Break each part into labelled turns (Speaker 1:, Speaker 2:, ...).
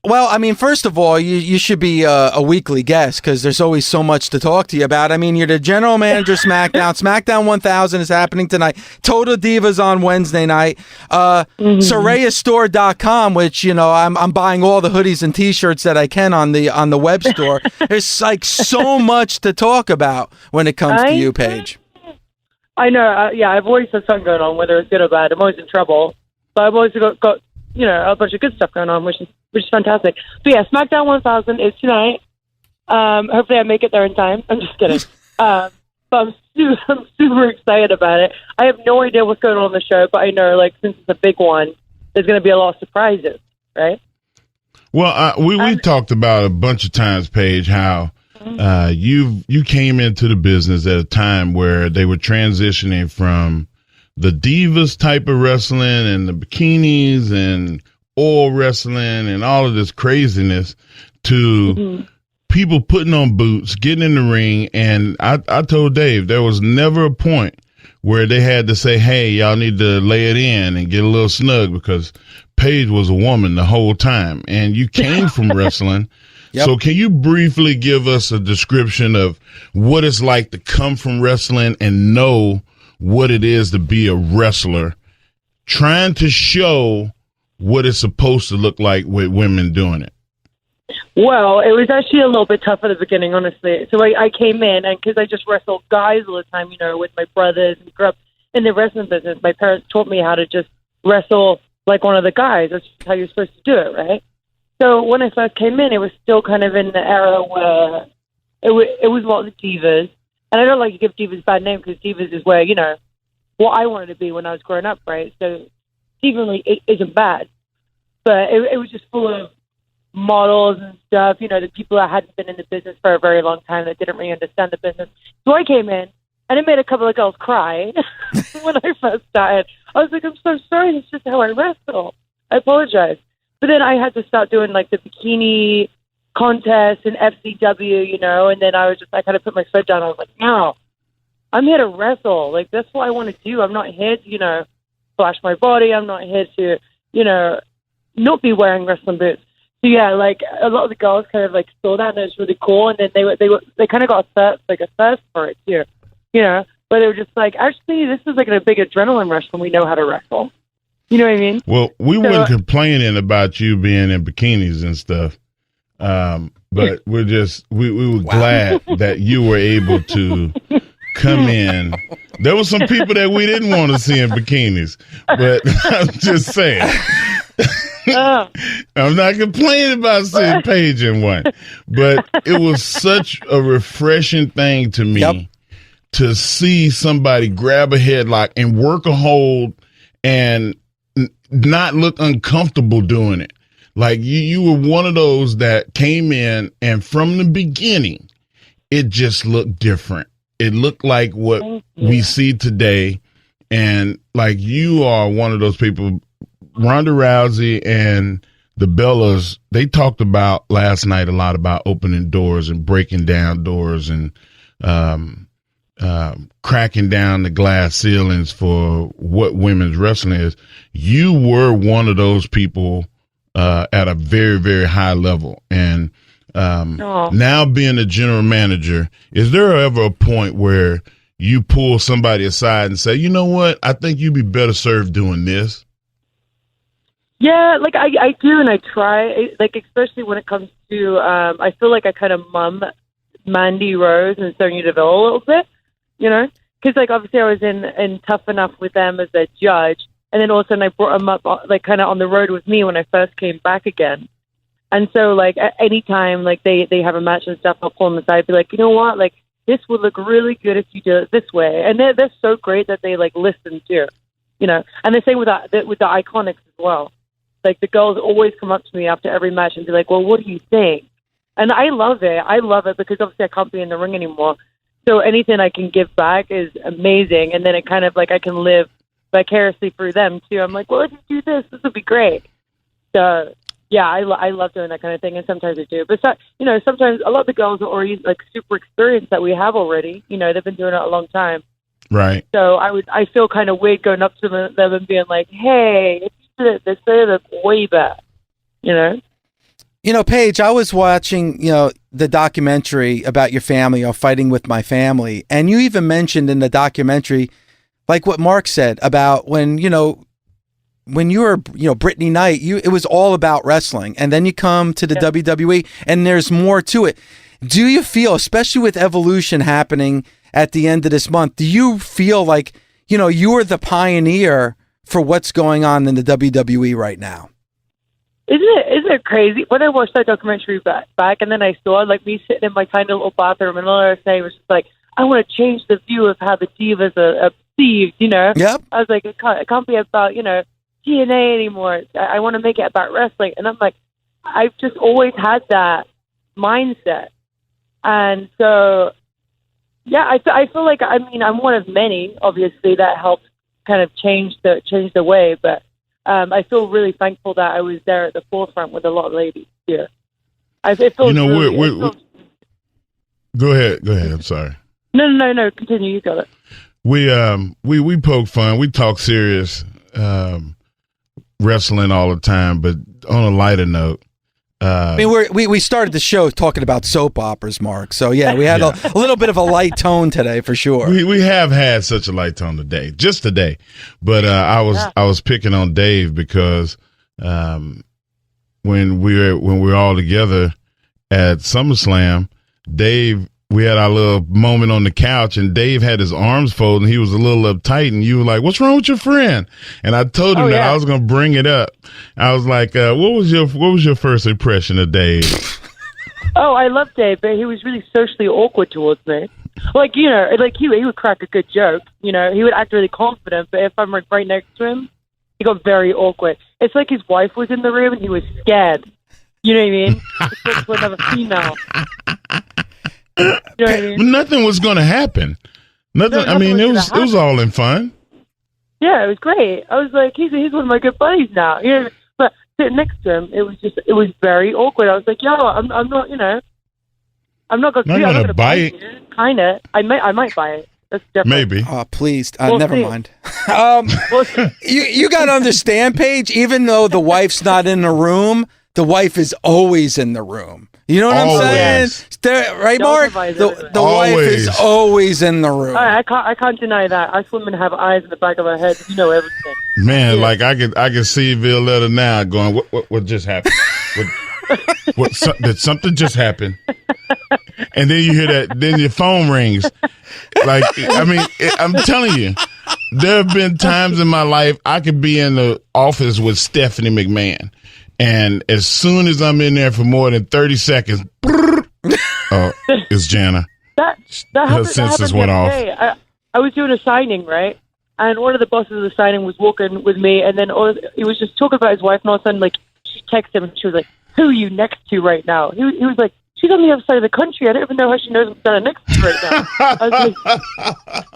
Speaker 1: Well, I mean, first of all, you should be a weekly guest because there's always so much to talk to you about. I mean, you're the general manager of SmackDown. SmackDown 1000 is happening tonight. Total Divas on Wednesday night. SiriusXM.com, which, you know, I'm buying all the hoodies and T-shirts that I can on the web store. There's like so much to talk about when it comes to you, Paige.
Speaker 2: I know. Yeah, I've always had something going on, whether it's good or bad. I'm always in trouble, but I've always got you know, a bunch of good stuff going on, which is fantastic. So yeah, SmackDown 1000 is tonight. Hopefully I make it there in time. I'm just kidding. But I'm super excited about it. I have no idea what's going on the show, but I know, like, since it's a big one, there's going to be a lot of surprises, right?
Speaker 3: Well, we talked about a bunch of times, Paige, how you came into the business at a time where they were transitioning from the Divas type of wrestling and the bikinis and oil wrestling and all of this craziness to people putting on boots, getting in the ring. And I told Dave there was never a point where they had to say, hey, y'all need to lay it in and get a little snug, because Paige was a woman the whole time. And you came from wrestling. Yep. So can you briefly give us a description of what it's like to come from wrestling and know what it is to be a wrestler, trying to show what it's supposed to look like with women doing it?
Speaker 2: Well, it was actually a little bit tough at the beginning, honestly. So I came in, and because I just wrestled guys all the time, you know, with my brothers, and grew up in the wrestling business, my parents taught me how to just wrestle like one of the guys. That's how you're supposed to do it, right? So when I first came in, it was still kind of in the era where it was a lot of Divas. And I don't like to give Divas a bad name, because Divas is where, you know, what I wanted to be when I was growing up, right? So Diva isn't bad. But it was just full of models and stuff, you know, the people that hadn't been in the business for a very long time, that didn't really understand the business. So I came in, and it made a couple of girls cry when I first started. I was like, I'm so sorry, it's just how I wrestle. I apologize. But then I had to start doing, like, the bikini contest and FCW, you know, and then I kind of put my foot down. I was like, no, I'm here to wrestle. Like, that's what I want to do. I'm not here to, you know, flash my body. I'm not here to, you know, not be wearing wrestling boots. So yeah, like, a lot of the girls kind of like saw that, and it was really cool. And then they kind of got a thirst for it too, you know. But they were just like, actually, this is like a big adrenaline rush when we know how to wrestle. You know what I mean? Well,
Speaker 3: we weren't complaining about you being in bikinis and stuff. But we were glad that you were able to come in. There were some people that we didn't want to see in bikinis, but I'm just saying. I'm not complaining about seeing Paige in one, but it was such a refreshing thing to me to see somebody grab a headlock and work a hold and not look uncomfortable doing it. Like, you were one of those that came in, and from the beginning, it just looked different. It looked like what we see today. And like, you are one of those people. Ronda Rousey and the Bellas, they talked about last night a lot about opening doors and breaking down doors and cracking down the glass ceilings for what women's wrestling is. You were one of those people at a very, very high level. And now being a general manager, is there ever a point where you pull somebody aside and say, you know what, I think you'd be better served doing this?
Speaker 2: Yeah, like I do, and I try, like, especially when it comes to, I feel like I kind of mum Mandy Rose and Sonya Deville a little bit, you know? Because, like, obviously I was in Tough Enough with them as a judge, and then all of a sudden I brought them up, like, kind of on the road with me when I first came back again. And so, like, anytime, like, they have a match and stuff, I'll pull them aside, be like, you know what, like, this would look really good if you do it this way. And they're so great that they, like, listen too, you know? And the same with the Iconics as well. Like, the girls always come up to me after every match and be like, well, what do you think? And I love it. I love it because obviously I can't be in the ring anymore. So anything I can give back is amazing. And then it kind of, like, I can live vicariously through them too. I'm like, well, if you do this would be great. So yeah, I love doing that kind of thing. And sometimes I do. But, you know, sometimes a lot of the girls are already, like, super experienced that we have already. You know, they've been doing it a long time.
Speaker 3: Right.
Speaker 2: So I feel kind of weird going up to them and being like, hey, this way look way better, you know?
Speaker 1: Paige, I was watching, the documentary about your family, Fighting with My Family, and you even mentioned in the documentary, like what Mark said about when you were, Brittany Knight, it was all about wrestling, and then you come to the WWE, and there's more to it. Do you feel, especially with Evolution happening at the end of this month, do you feel like, you are the pioneer for what's going on in the WWE right now?
Speaker 2: Isn't it crazy? When I watched that documentary back and then I saw like me sitting in my tiny little bathroom and all I was saying was just like, I want to change the view of how the Divas are perceived,
Speaker 1: Yep.
Speaker 2: I was like, it can't be about, TNA anymore. I want to make it about wrestling. And I'm like, I've just always had that mindset. And so, yeah, I feel like, I'm one of many, obviously, that helped kind of change the way, but I feel really thankful that I was there at the forefront with a lot of ladies. Yeah,
Speaker 3: Go ahead. I'm sorry.
Speaker 2: No. Continue. You got it.
Speaker 3: We poke fun. We talk serious wrestling all the time, but on a lighter note.
Speaker 1: We started the show talking about soap operas, Mark. So yeah, we had a little bit of a light tone today for sure.
Speaker 3: We have had such a light tone today, but I was picking on Dave because when we were all together at SummerSlam, Dave. We had our little moment on the couch, and Dave had his arms folded, and he was a little uptight, and you were like, "What's wrong with your friend?" And I told him that I was going to bring it up. I was like, "What was your first impression of Dave?"
Speaker 2: Oh, I love Dave, but he was really socially awkward towards me. Like he would crack a good joke. He would act really confident, but if I'm right next to him, he got very awkward. It's like his wife was in the room and he was scared. You know what I mean? It's like with another female. You know what I mean?
Speaker 3: Nothing was going to happen. Nothing. It was all in fun.
Speaker 2: Yeah, it was great. I was like, he's one of my good buddies now. But sitting next to him, it was very awkward. I was like, yo, I'm not, I'm not going to buy it. Kind of. I might buy it. That's different.
Speaker 3: Maybe.
Speaker 1: Oh, please. Never mind. You got to understand, Paige, even though the wife's not in the room, the wife is always in the room. You know what I'm saying? Right, Mark? The wife is always in the room.
Speaker 2: I can't deny that. Us women have eyes in the back of our heads. You know everything.
Speaker 3: Man, like I can see Violetta now going, what just happened? Did something just happen? And then you hear that, then your phone rings. Like, I'm telling you, there have been times in my life I could be in the office with Stephanie McMahon. And as soon as I'm in there for more than 30 seconds, it's Jana. Her senses went off.
Speaker 2: I was doing a signing, right? And one of the bosses of the signing was walking with me, and then he was just talking about his wife, and all of a sudden, like, she texted him, and she was like, "Who are you next to right now?" He was like, "She's on the other side of the country. I don't even know how she knows I'm standing next to her right now." I was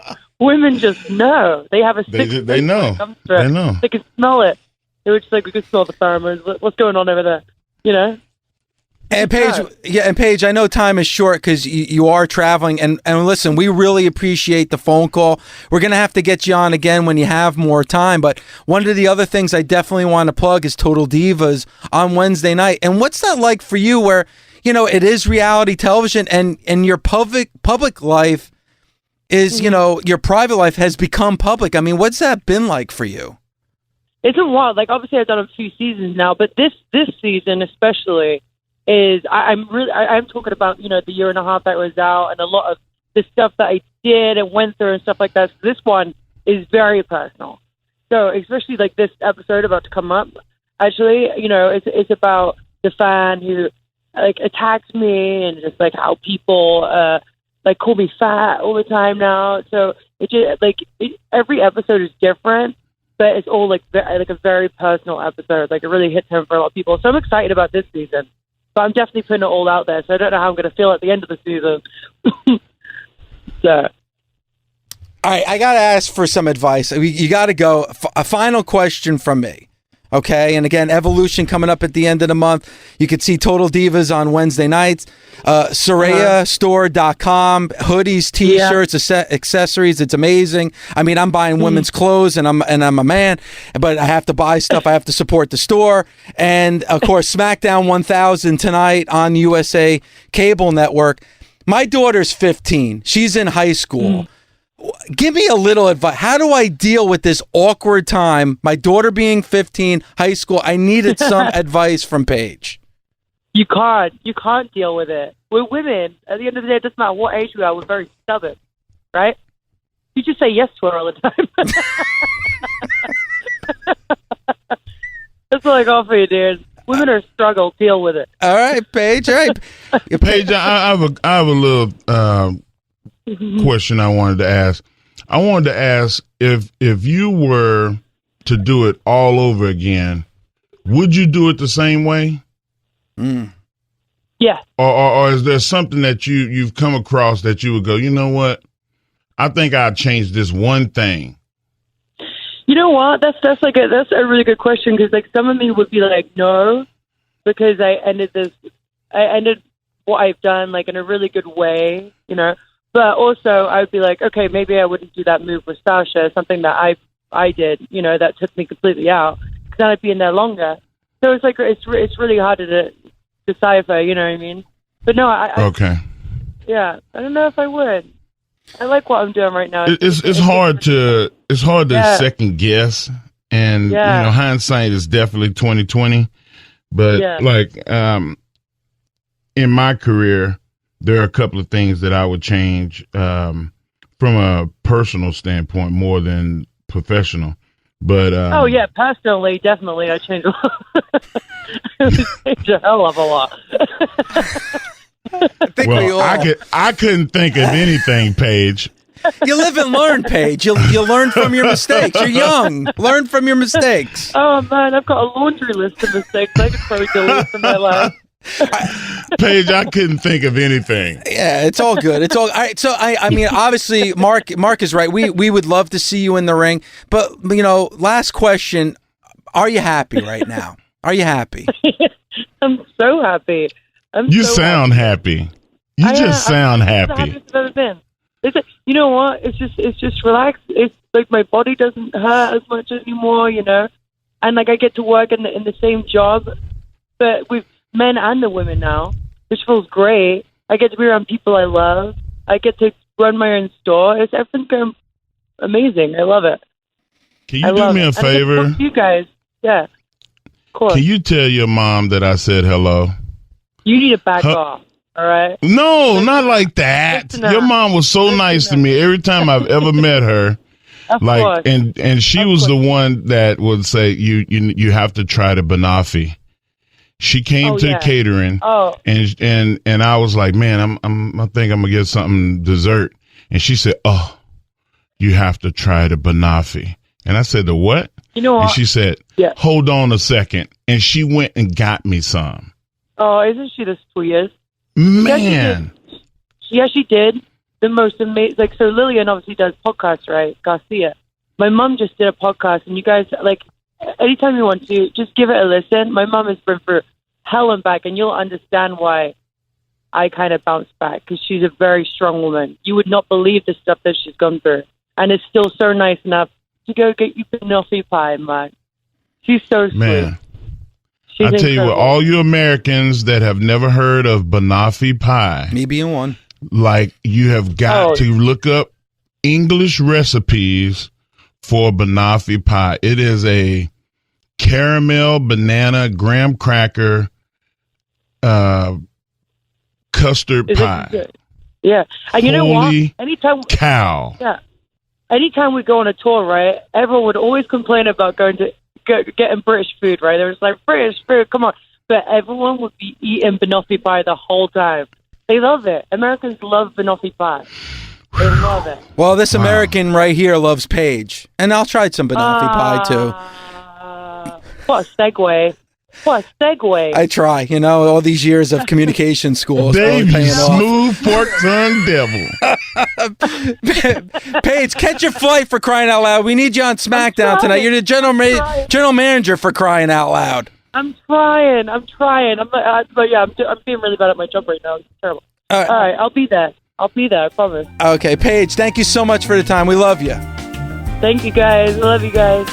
Speaker 2: like, women just know. They have a sixth.
Speaker 3: They know. They know.
Speaker 2: They can smell it. They were just like, we could smell the pheromones. What's going on over there?
Speaker 1: And Paige, I know time is short because you are traveling. And listen, we really appreciate the phone call. We're going to have to get you on again when you have more time. But one of the other things I definitely want to plug is Total Divas on Wednesday night. And what's that like for you where, it is reality television and your public life is, your private life has become public. I mean, what's that been like for you?
Speaker 2: It's a while. Like, obviously, I've done a few seasons now, but this season especially is I'm talking about the year and a half that I was out and a lot of the stuff that I did and went through and stuff like that. So this one is very personal. So especially like this episode about to come up, actually, it's about the fan who like attacks me and just like how people like call me fat all the time now. So it just every episode is different. But it's all like a very personal episode. Like it really hits home for a lot of people. So I'm excited about this season. But I'm definitely putting it all out there. So I don't know how I'm going to feel at the end of the season. So.
Speaker 1: All right, I got to ask for some advice. You got to go. A final question from me. Okay, and again, Evolution coming up at the end of the month. You can see Total Divas on Wednesday nights. SorayaStore.com, hoodies, t-shirts, accessories. It's amazing. I mean, I'm buying women's clothes, and I'm a man, but I have to buy stuff. I have to support the store, and of course, SmackDown 1000 tonight on USA Cable Network. My daughter's 15. She's in high school. Give me a little advice. How do I deal with this awkward time? My daughter being 15, high school. I needed some advice from Paige.
Speaker 2: You can't deal with it. We're women. At the end of the day, it doesn't matter what age we are. We're very stubborn, right? You just say yes to her all the time. That's all I got for you, dude. Women are struggle. Deal with it.
Speaker 1: All right, Paige. All right,
Speaker 3: Paige. I have a little question I wanted to ask. I wanted to ask if you were to do it all over again, would you do it the same way?
Speaker 2: Yeah.
Speaker 3: Or is there something that you've come across that you would go, you know what? I think I'd change this one thing.
Speaker 2: You know what? That's a really good question, because like some of me would be like no, because I ended what I've done like in a really good way, you know. But also I would be like, okay, maybe I wouldn't do that move with Sasha, something that I did, you know, that took me completely out, because then I'd be in there longer. So it's like it's really hard to decipher, you know what I mean? But no,
Speaker 3: okay.
Speaker 2: Yeah, I don't know if I would. I like what I'm doing right now.
Speaker 3: It's hard to second guess, and you know, hindsight is definitely 20/20. But like in my career, there are a couple of things that I would change from a personal standpoint more than professional. But
Speaker 2: personally, definitely, I changed a lot. I changed a hell of a lot.
Speaker 3: I couldn't think of anything, Paige.
Speaker 1: You live and learn, Paige. You learn from your mistakes. You're young. Learn from your mistakes.
Speaker 2: Oh man, I've got a laundry list of mistakes I could probably delete from my life.
Speaker 3: Paige, I couldn't think of anything.
Speaker 1: Yeah, it's all good. It's all right. So I mean, obviously, Mark is right. We would love to see you in the ring, but you know, last question: are you happy right now? Are you happy?
Speaker 2: I'm so happy.
Speaker 3: You sound happy. You just sound happy.
Speaker 2: The happiest I've ever been. You know what? It's just relaxed. It's like my body doesn't hurt as much anymore, you know, and like I get to work in the same job, but with men and the women now, which feels great. I get to be around people I love. I get to run my own store. Everything's going amazing. I love it.
Speaker 3: Can you do me a favor?
Speaker 2: You guys, yeah, of course.
Speaker 3: Can you tell your mom that I said hello?
Speaker 2: You need to back off. All right.
Speaker 3: No, not like that. Your mom was so nice to me every time I've ever met her.
Speaker 2: Of course.
Speaker 3: And she was the one that would say you have to try the Banoffee. She came to the catering, and I was like, man, I think I'm gonna get something dessert. And she said, oh, you have to try the Banoffee. And I said, the what?
Speaker 2: You know what?
Speaker 3: And she said, hold on a second. And she went and got me some.
Speaker 2: Oh, isn't she the sweetest?
Speaker 3: Man.
Speaker 2: Yeah, she did. The most amazing. Like, so Lillian obviously does podcasts, right? Garcia. My mom just did a podcast, and you guys, like, anytime you want to, just give it a listen. My mom has been through hell and back, and you'll understand why I kind of bounced back, because she's a very strong woman. You would not believe the stuff that she's gone through, and it's still so nice enough to go get you banoffee pie, man. She's so sweet. Man.
Speaker 3: I tell you what, all you Americans that have never heard of banoffee pie,
Speaker 1: me being one,
Speaker 3: like, you have got to look up English recipes for banoffee pie. It is a caramel, banana, graham cracker, custard pie.
Speaker 2: Yeah, and you know what?
Speaker 3: Anytime
Speaker 2: we go on a tour, right? Everyone would always complain about getting British food, right? They was like, British food, come on. But everyone would be eating banoffee pie the whole time. They love it. Americans love banoffee pie. They love it.
Speaker 1: Well, this American right here loves Paige. And I'll try some banoffee pie, too.
Speaker 2: What a segue. What segue?
Speaker 1: I try, all these years of communication school.
Speaker 3: Dave,
Speaker 1: paying
Speaker 3: you
Speaker 1: off.
Speaker 3: smooth pork tongue devil.
Speaker 1: Paige, catch your flight for crying out loud. We need you on SmackDown tonight. You're the general manager for crying out loud.
Speaker 2: I'm trying. But yeah, I'm being really bad at my job right now. It's terrible. All right, I'll be there. I promise.
Speaker 1: Okay, Paige, thank you so much for the time. We love you.
Speaker 2: Thank you, guys. I love you guys.